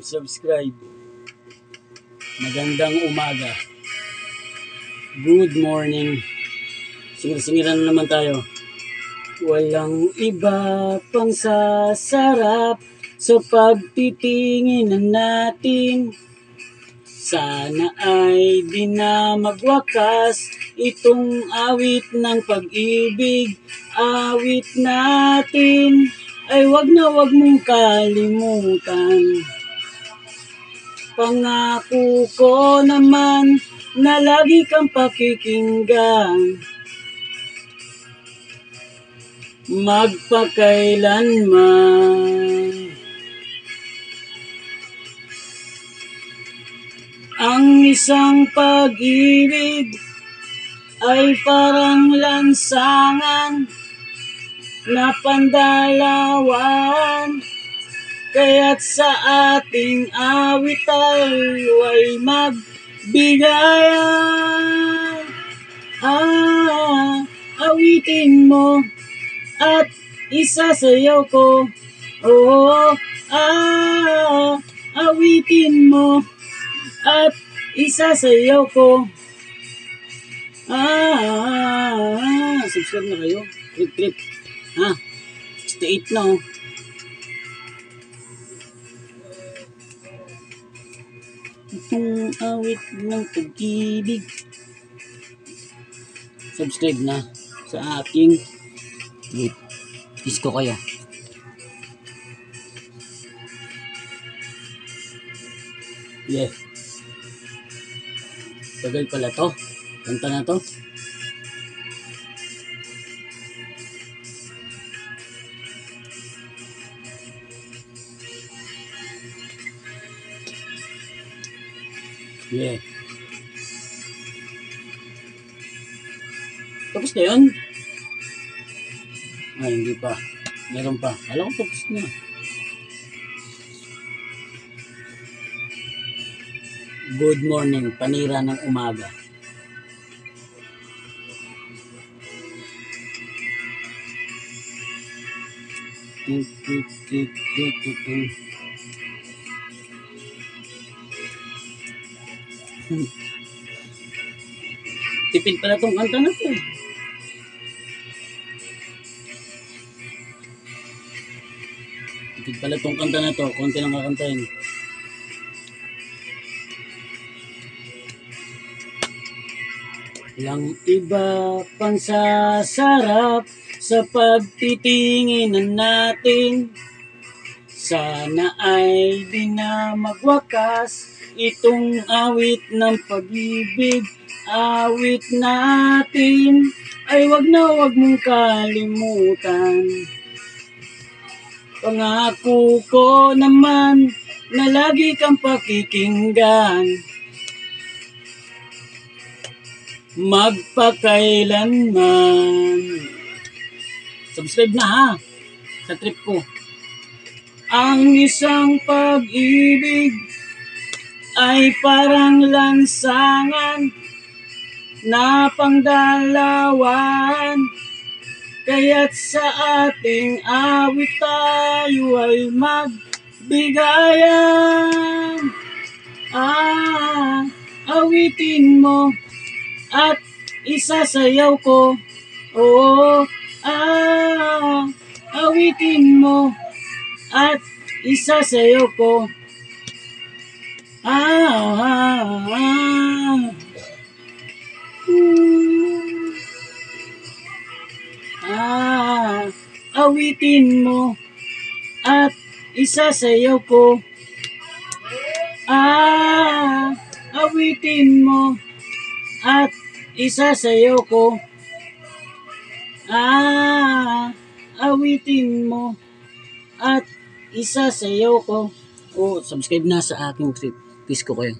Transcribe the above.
Subscribe. Magandang umaga. Good morning. Singir-singiran na naman tayo. Walang iba pang sasarap sa pagtitingin natin. Sana ay di na magwakas itong awit ng pag-ibig. Awit natin ay wag na wag mong kalimutan. Pangako ko naman na lagi kang pakikinggan. Magpakailanman. Ang isang pag-ibig ay parang lansangan na pandalawan. Kaya't sa ating awit ay magbigayan. Awitin mo at isasayaw ko. Awitin mo at isasayaw ko. Subscribe na kayo. Trip. 68 na oh. Itong awit ng pag-ibig. Subscribe na sa aking trip. Kiss ko kayo. Yeah. Tagal pala to. Kanta na to. Yeah. Tapos na yun? Hindi pa. Meron pa. Alam ko tapos na. Good morning. Panira ng umaga. Tipid pala tong kanta na to. Tipid pala tong kanta na to. Konti lang kakantahin. Walang iba pang sasarap sa pagtitingin natin. Sana ay di na magwakas itong awit ng pag-ibig. Awit natin ay wag na wag mong kalimutan. Pangako ko naman na lagi kang pakikinggan. Magpakailanman. Subscribe na ha sa trip ko. Ang isang pag-ibig ay parang lansangan na pangdalawan. Kaya't sa ating awit tayo ay magbigayan. Awitin mo at isasayaw ko. Awitin mo at isasayaw ko. Awitin mo at isasayaw ko. Awitin mo at isasayaw ko. Awitin mo at isasayaw ko. Subscribe na sa aking trip. Peace ko kayo.